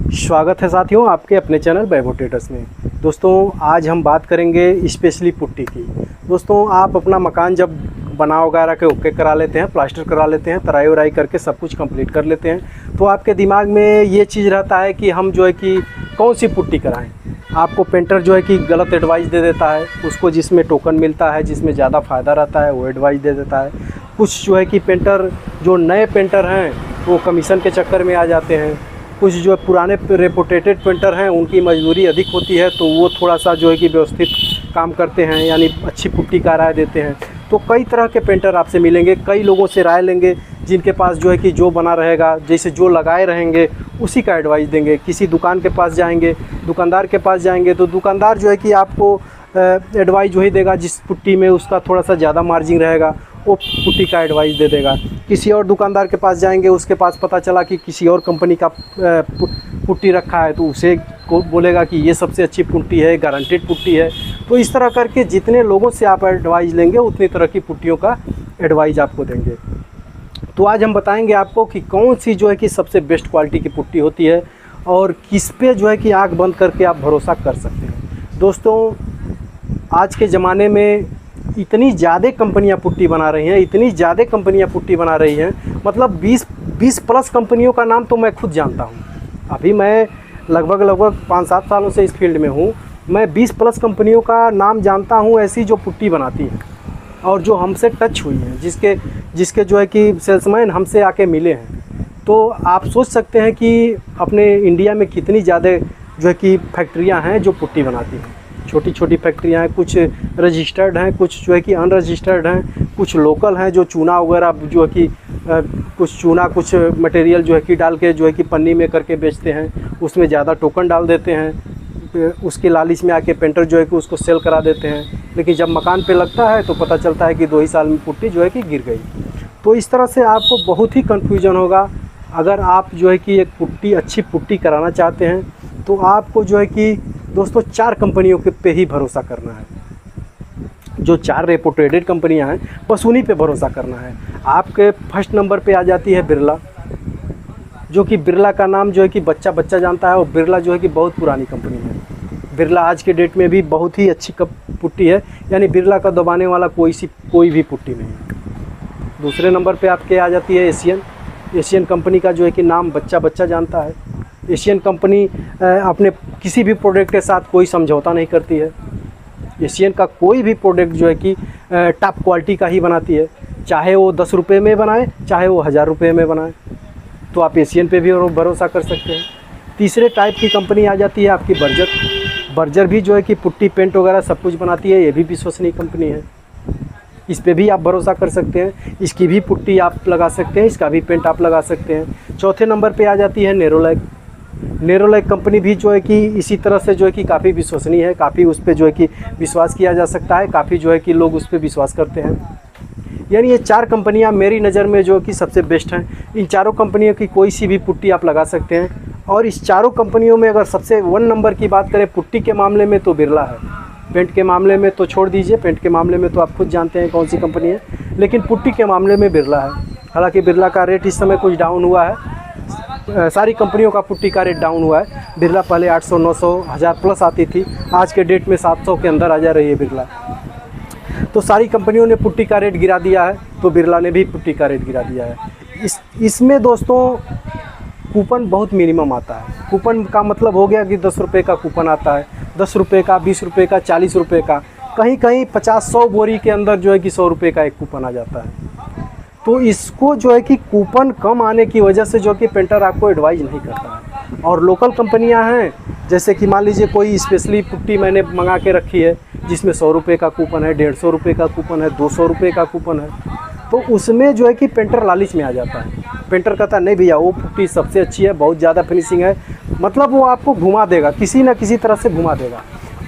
स्वागत है साथियों आपके अपने चैनल वैभव ट्रेडर्स में। दोस्तों आज हम बात करेंगे स्पेशली पुट्टी की। दोस्तों आप अपना मकान जब बना वगैरह के ओके करा लेते हैं, प्लास्टर करा लेते हैं, तराई वराई करके सब कुछ कंप्लीट कर लेते हैं, तो आपके दिमाग में ये चीज़ रहता है कि हम जो है कि कौन सी पुट्टी कराएं। आपको पेंटर जो है कि गलत एडवाइस दे देता है, उसको जिसमें टोकन मिलता है, जिसमें ज़्यादा फ़ायदा रहता है वो एडवाइस दे देता है। कुछ जो है कि पेंटर जो नए पेंटर हैं वो कमीशन के चक्कर में आ जाते हैं। कुछ जो पुराने रेपुटेटेड पेंटर हैं उनकी मजदूरी अधिक होती है तो वो थोड़ा सा जो है कि व्यवस्थित काम करते हैं, यानी अच्छी पुट्टी का राय देते हैं। तो कई तरह के पेंटर आपसे मिलेंगे, कई लोगों से राय लेंगे जिनके पास जो है कि जो बना रहेगा, जैसे जो लगाए रहेंगे उसी का एडवाइस देंगे। किसी दुकान के पास जाएंगे, दुकानदार के पास जाएंगे तो दुकानदार जो है कि आपको एडवाइस वही देगा जिस पुट्टी में उसका थोड़ा सा ज़्यादा मार्जिन रहेगा, वो पुट्टी का एडवाइस दे देगा। किसी और दुकानदार के पास जाएंगे, उसके पास पता चला कि किसी और कंपनी का पुट्टी रखा है तो उसे को बोलेगा कि ये सबसे अच्छी पुट्टी है, गारंटेड पुट्टी है। तो इस तरह करके जितने लोगों से आप एडवाइस लेंगे उतनी तरह की पुट्टियों का एडवाइस आपको देंगे। तो आज हम बताएंगे आपको कि कौन सी जो है कि सबसे बेस्ट क्वालिटी की पुट्टी होती है और किस पे जो है कि आँख बंद करके आप भरोसा कर सकते हैं। दोस्तों आज के ज़माने में इतनी ज़्यादा कंपनियां पुट्टी बना रही हैं, इतनी ज़्यादा कंपनियां पुट्टी बना रही हैं, मतलब 20 प्लस कंपनियों का नाम तो मैं खुद जानता हूं। अभी मैं लगभग 5-7 सालों से इस फील्ड में हूं। मैं 20 प्लस कंपनियों का नाम जानता हूं ऐसी जो पुट्टी बनाती हैं और जो हमसे टच हुई हैं, जिसके जो है कि सेल्समैन हमसे आके मिले हैं। तो आप सोच सकते हैं कि अपने इंडिया में कितनी ज़्यादा जो है कि फैक्ट्रियाँ हैं जो पुट्टी बनाती हैं। छोटी छोटी फैक्ट्रियाँ हैं, कुछ रजिस्टर्ड हैं, कुछ जो है कि अनरजिस्टर्ड हैं, कुछ लोकल हैं जो चूना वगैरह जो है कि कुछ चूना कुछ मटेरियल जो है कि डाल के जो है कि पन्नी में करके बेचते हैं, उसमें ज़्यादा टोकन डाल देते हैं, उसके लालच में आके पेंटर जो है कि उसको सेल करा देते हैं। लेकिन जब मकान पे लगता है तो पता चलता है कि 2 ही साल में पुट्टी जो है कि गिर गई। तो इस तरह से आपको बहुत ही कन्फ्यूजन होगा। अगर आप जो है कि एक अच्छी पुट्टी कराना चाहते हैं तो आपको जो है कि दोस्तों 4 कंपनियों के पे ही भरोसा करना है। जो 4 रेपुटेटेड कंपनियां हैं बस उन्हीं पे भरोसा करना है। आपके फर्स्ट नंबर पे आ जाती है बिरला, जो कि बिरला का नाम जो है कि बच्चा जानता है और बिरला जो है कि बहुत पुरानी कंपनी है। बिरला आज के डेट में भी बहुत ही अच्छी पुट्टी है, यानी बिरला का दबाने वाला कोई भी पुट्टी नहीं है। दूसरे नंबर पे आपके आ जाती है एशियन कंपनी का जो है कि नाम बच्चा जानता है। एशियन कंपनी अपने किसी भी प्रोडक्ट के साथ कोई समझौता नहीं करती है। एशियन का कोई भी प्रोडक्ट जो है कि टॉप क्वालिटी का ही बनाती है, चाहे वो 10 रुपये में बनाए, चाहे वो 1000 रुपये में बनाए। तो आप एशियन पे भी भरोसा कर सकते हैं। तीसरे टाइप की कंपनी आ जाती है आपकी बर्जर भी जो है कि पुट्टी पेंट वगैरह सब कुछ बनाती है। ये भी विश्वसनीय कंपनी है, इस पे भी आप भरोसा कर सकते हैं। इसकी भी पुट्टी आप लगा सकते हैं, इसका भी पेंट आप लगा सकते हैं। चौथे नंबर पे आ जाती है नेरोलैक कंपनी भी जो है कि इसी तरह से जो है कि काफ़ी विश्वसनीय है, काफ़ी उस पर जो है कि विश्वास किया जा सकता है, काफ़ी जो है कि लोग उस पर विश्वास करते हैं। यानी ये 4 कंपनियां मेरी नज़र में जो कि सबसे बेस्ट हैं। इन चारों कंपनियों की कोई सी भी पुट्टी आप लगा सकते हैं। और इस चारों कंपनियों में अगर सबसे 1 नंबर की बात करें पुट्टी के मामले में तो बिरला है। पेंट के मामले में तो छोड़ दीजिए, पेंट के मामले में तो आप खुद जानते हैं कौन सी कंपनी है, लेकिन पुट्टी के मामले में बिरला है। हालांकि बिरला का रेट इस समय कुछ डाउन हुआ है, सारी कंपनियों का पुट्टी का रेट डाउन हुआ है। बिरला पहले 800, 900, 1000 प्लस आती थी, आज के डेट में 700 के अंदर आ जा रही है बिरला। तो सारी कंपनियों ने पुट्टी का रेट गिरा दिया है, तो बिरला ने भी पुट्टी का रेट गिरा दिया है। इसमें दोस्तों कूपन बहुत मिनिमम आता है। कूपन का मतलब हो गया कि 10 रुपये का कूपन आता है, 10 रुपये का, 20 रुपये का, 40 रुपये का, कहीं 50-100 बोरी के अंदर जो है कि 100 रुपये का एक कूपन आ जाता है। तो इसको जो है कि कूपन कम आने की वजह से जो कि पेंटर आपको एडवाइस नहीं करता है। और लोकल कंपनियां हैं, जैसे कि मान लीजिए कोई स्पेशली पुट्टी मैंने मंगा के रखी है जिसमें 100 रुपये का कूपन है, 150 रुपये का कूपन है, 200 रुपये का कूपन है, तो उसमें जो है कि पेंटर लालच में आ जाता है। पेंटर कहता है नहीं भैया वो पुट्टी सबसे अच्छी है, बहुत ज़्यादा फिनिशिंग है, मतलब वो आपको घुमा देगा, किसी न किसी तरह से घुमा देगा।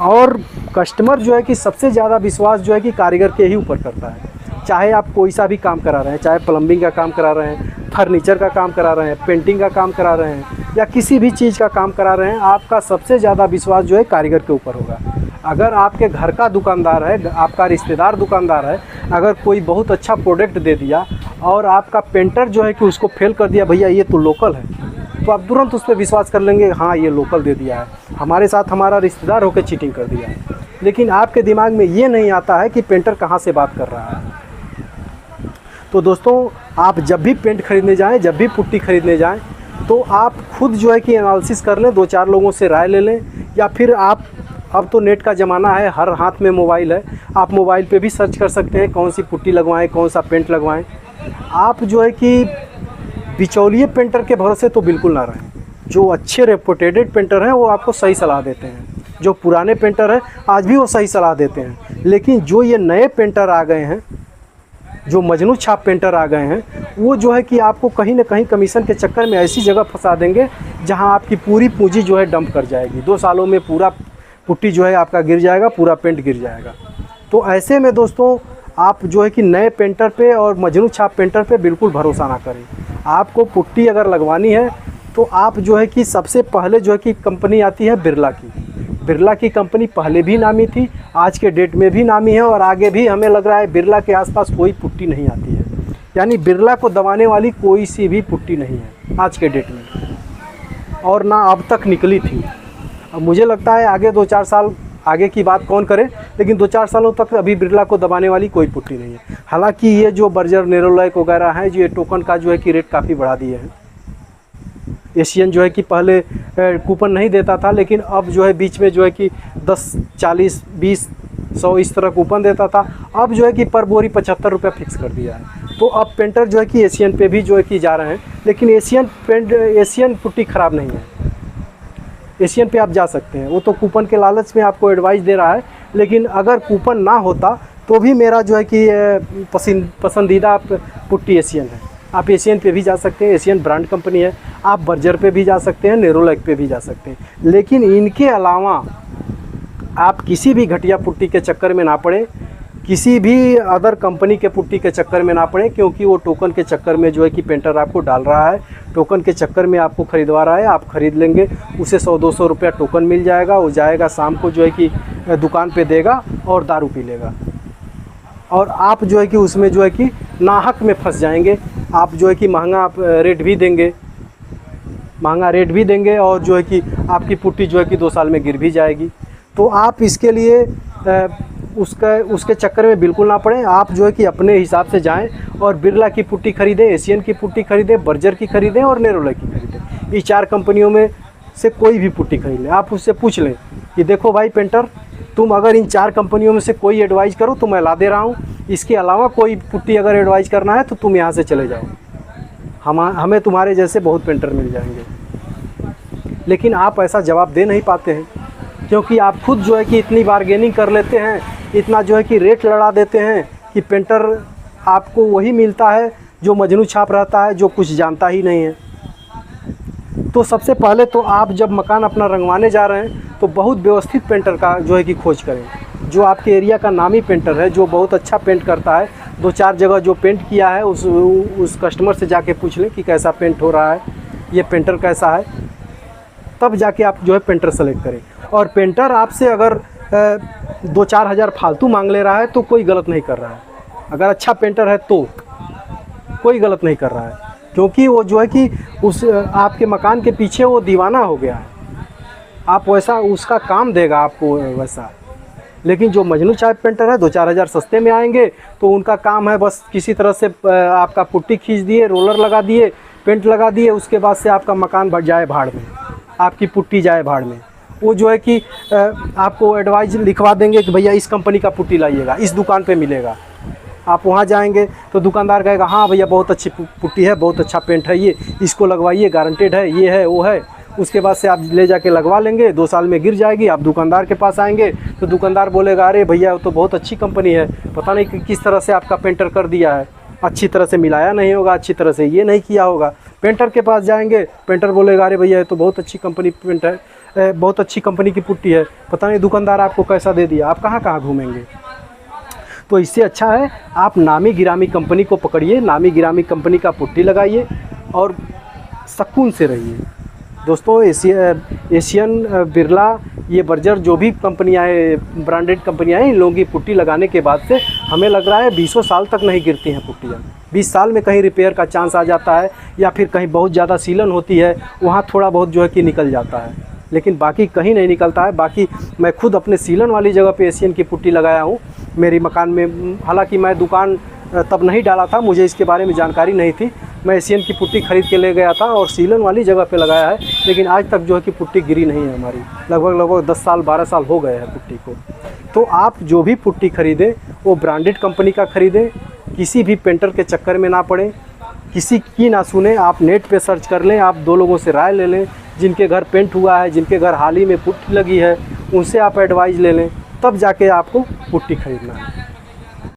और कस्टमर जो है कि सबसे ज़्यादा विश्वास जो है कि कारीगर के ही ऊपर करता है। चाहे आप कोई सा भी काम करा रहे हैं, चाहे प्लम्बिंग का काम करा रहे हैं, फर्नीचर का काम करा रहे हैं, पेंटिंग का काम करा रहे हैं, या किसी भी चीज़ का काम करा रहे हैं, आपका सबसे ज़्यादा विश्वास जो है कारीगर के ऊपर होगा। अगर आपके घर का दुकानदार है, आपका रिश्तेदार दुकानदार है, अगर कोई बहुत अच्छा प्रोडक्ट दे दिया और आपका पेंटर जो है कि उसको फेल कर दिया, भैया ये तो लोकल है, तो आप तुरंत उस पर विश्वास कर लेंगे, हाँ ये लोकल दे दिया है, हमारे साथ हमारा रिश्तेदार होकर चीटिंग कर दिया है। लेकिन आपके दिमाग में ये नहीं आता है कि पेंटर कहाँ से बात कर रहा है। तो दोस्तों, आप जब भी पेंट खरीदने जाएं, जब भी पुट्टी खरीदने जाएं, तो आप खुद जो है कि एनालिसिस कर लें, 2-4 लोगों से राय ले लें, या फिर आप, अब तो नेट का ज़माना है, हर हाथ में मोबाइल है, आप मोबाइल पे भी सर्च कर सकते हैं कौन सी पुट्टी लगवाएं, कौन सा पेंट लगवाएं। आप जो है कि बिचौलिए पेंटर के भरोसे तो बिल्कुल ना रहें। जो अच्छे रेपुटेटेड पेंटर हैं वो आपको सही सलाह देते हैं, जो पुराने पेंटर हैं आज भी वो सही सलाह देते हैं। लेकिन जो ये नए पेंटर आ गए हैं, जो मजनू छाप पेंटर आ गए हैं, वो जो है कि आपको कहीं ना कहीं कमीशन के चक्कर में ऐसी जगह फंसा देंगे जहां आपकी पूरी पूंजी जो है डंप कर जाएगी। 2 सालों में पूरा पुट्टी जो है आपका गिर जाएगा, पूरा पेंट गिर जाएगा। तो ऐसे में दोस्तों, आप जो है कि नए पेंटर पे और मजनू छाप पेंटर पे बिल्कुल भरोसा ना करें। आपको पुट्टी अगर लगवानी है तो आप जो है कि सबसे पहले जो है कि कंपनी आती है बिरला की। बिरला की कंपनी पहले भी नामी थी, आज के डेट में भी नामी है, और आगे भी हमें लग रहा है बिरला के आसपास कोई पुट्टी नहीं आती है। यानी बिरला को दबाने वाली कोई सी भी पुट्टी नहीं है आज के डेट में, और ना अब तक निकली थी। अब मुझे लगता है आगे 2-4 साल आगे की बात कौन करे, लेकिन 2-4 सालों तक अभी बिरला को दबाने वाली कोई पुट्टी नहीं है। हालांकि ये जो बर्जर, नेरोलैक वगैरह हैं, जो ये टोकन का जो है कि रेट काफ़ी बढ़ा दिए हैं। एशियन जो है कि पहले कूपन नहीं देता था, लेकिन अब जो है बीच में जो है कि 10, 40, 20, 100 इस तरह कूपन देता था। अब जो है कि पर बोरी 75 रुपये फिक्स कर दिया है। तो अब पेंटर जो है कि एशियन पे भी जो है कि जा रहे हैं, लेकिन एशियन पुट्टी ख़राब नहीं है। एशियन पे आप जा सकते हैं, वो तो कूपन के लालच में आपको एडवाइस दे रहा है। लेकिन अगर कूपन ना होता तो भी मेरा जो है कि पसंदीदा पुट्टी एशियन है। आप एशियन पे भी जा सकते हैं, एशियन ब्रांड कंपनी है। आप बर्जर पे भी जा सकते हैं, नेरोलैक पे भी जा सकते हैं। लेकिन इनके अलावा आप किसी भी घटिया पुट्टी के चक्कर में ना पड़े, किसी भी अदर कंपनी के पुट्टी के चक्कर में ना पड़े, क्योंकि वो टोकन के चक्कर में जो है कि पेंटर आपको डाल रहा है, टोकन के चक्कर में आपको ख़रीदवा रहा है। आप ख़रीद लेंगे, उसे 100-200 रुपया टोकन मिल जाएगा, वो जाएगा शाम को जो है कि दुकान पे देगा और दारू पी लेगा, और आप जो है कि उसमें जो है कि नाहक में फंस जाएंगे। आप जो है कि महंगा रेट भी देंगे और जो है कि आपकी पुट्टी जो है कि 2 साल में गिर भी जाएगी। तो आप इसके लिए उसके चक्कर में बिल्कुल ना पड़ें। आप जो है कि अपने हिसाब से जाएं और बिरला की पुट्टी खरीदें, एशियन की पुट्टी खरीदें, बर्जर की खरीदें और नेरोलैक की खरीदें। ये 4 कंपनियों में से कोई भी पुट्टी खरीद लें। आप उससे पूछ लें कि देखो भाई पेंटर, तुम अगर इन 4 कंपनियों में से कोई एडवाइस करो तो मैं ला दे रहा हूँ, इसके अलावा कोई पुट्टी अगर एडवाइस करना है तो तुम यहाँ से चले जाओ, हमें तुम्हारे जैसे बहुत पेंटर मिल जाएंगे। लेकिन आप ऐसा जवाब दे नहीं पाते हैं, क्योंकि आप खुद जो है कि इतनी बार्गेनिंग कर लेते हैं, इतना जो है कि रेट लड़ा देते हैं कि पेंटर आपको वही मिलता है जो मजनू छाप रहता है, जो कुछ जानता ही नहीं है। तो सबसे पहले तो आप जब मकान अपना रंगवाने जा रहे हैं तो बहुत व्यवस्थित पेंटर का जो है कि खोज करें, जो आपके एरिया का नामी पेंटर है, जो बहुत अच्छा पेंट करता है। 2-4 जगह जो पेंट किया है उस कस्टमर से जाके पूछ लें कि कैसा पेंट हो रहा है, ये पेंटर कैसा है, तब जाके आप जो है पेंटर सेलेक्ट करें। और पेंटर आपसे अगर 2-4 हज़ार फालतू मांग ले रहा है तो कोई गलत नहीं कर रहा है। अगर अच्छा पेंटर है तो कोई गलत नहीं कर रहा है, क्योंकि वो जो है कि उस आपके मकान के पीछे वो दीवाना हो गया है। आप वैसा उसका काम देगा आपको वैसा। लेकिन जो मजनू छाप पेंटर है 2-4 हज़ार सस्ते में आएंगे, तो उनका काम है बस किसी तरह से आपका पुट्टी खींच दिए, रोलर लगा दिए, पेंट लगा दिए, उसके बाद से आपका मकान बढ़ जाए भाड़ में, आपकी पुट्टी जाए भाड़ में। वो जो है कि आपको एडवाइस लिखवा देंगे कि भैया इस कंपनी का पुट्टी लाइएगा, इस दुकान पे मिलेगा। आप वहाँ जाएंगे तो दुकानदार कहेगा हाँ भैया बहुत अच्छी पुट्टी है, बहुत अच्छा पेंट है, ये इसको लगवाइए, गारंटेड है, ये है वो है। उसके बाद से आप ले जाके लगवा लेंगे, 2 साल में गिर जाएगी। आप दुकानदार के पास आएंगे तो दुकानदार बोलेगा अरे भैया वो तो बहुत अच्छी कंपनी है, पता नहीं किस तरह से आपका पेंटर कर दिया है, अच्छी तरह से मिलाया नहीं होगा, अच्छी तरह से ये नहीं किया होगा। पेंटर के पास जाएंगे, पेंटर बोलेगा अरे भैया ये तो बहुत अच्छी कंपनी पेंट है, बहुत अच्छी कंपनी की पुट्टी है, पता नहीं दुकानदार आपको कैसा दे दिया। आप कहाँ कहाँ घूमेंगे। तो इससे अच्छा है आप नामी गिरामी कंपनी को पकड़िए, नामी गिरामी कंपनी का पुट्टी लगाइए और सुकून से रहिए। दोस्तों एशियन, बिरला, ये बर्जर जो भी कंपनियाँ हैं, ब्रांडेड कंपनियाँ हैं, इन लोगों की पुट्टी लगाने के बाद से हमें लग रहा है 20 साल तक नहीं गिरती हैं पुट्टियाँ। 20 साल में कहीं रिपेयर का चांस आ जाता है, या फिर कहीं बहुत ज़्यादा सीलन होती है वहाँ थोड़ा बहुत जो है कि निकल जाता है, लेकिन बाकी कहीं नहीं निकलता है। बाकी मैं खुद अपने सीलन वाली जगह पे एशियन की पुट्टी लगाया हूँ मेरी मकान में। हालांकि मैं दुकान तब नहीं डाला था, मुझे इसके बारे में जानकारी नहीं थी। मैं एशियन की पुट्टी ख़रीद के ले गया था और सीलन वाली जगह पे लगाया है, लेकिन आज तक जो है कि पुट्टी गिरी नहीं है हमारी। लगभग 10 साल 12 साल हो गए हैं पुट्टी को। तो आप जो भी पुट्टी ख़रीदें वो ब्रांडेड कंपनी का ख़रीदें, किसी भी पेंटर के चक्कर में ना पड़ें, किसी की ना सुने। आप नेट पे सर्च कर लें, आप 2 लोगों से राय ले लें, जिनके घर पेंट हुआ है, जिनके घर हाल ही में पुट्टी लगी है, उनसे आप एडवाइस ले लें, तब जाके आपको पुट्टी ख़रीदना है।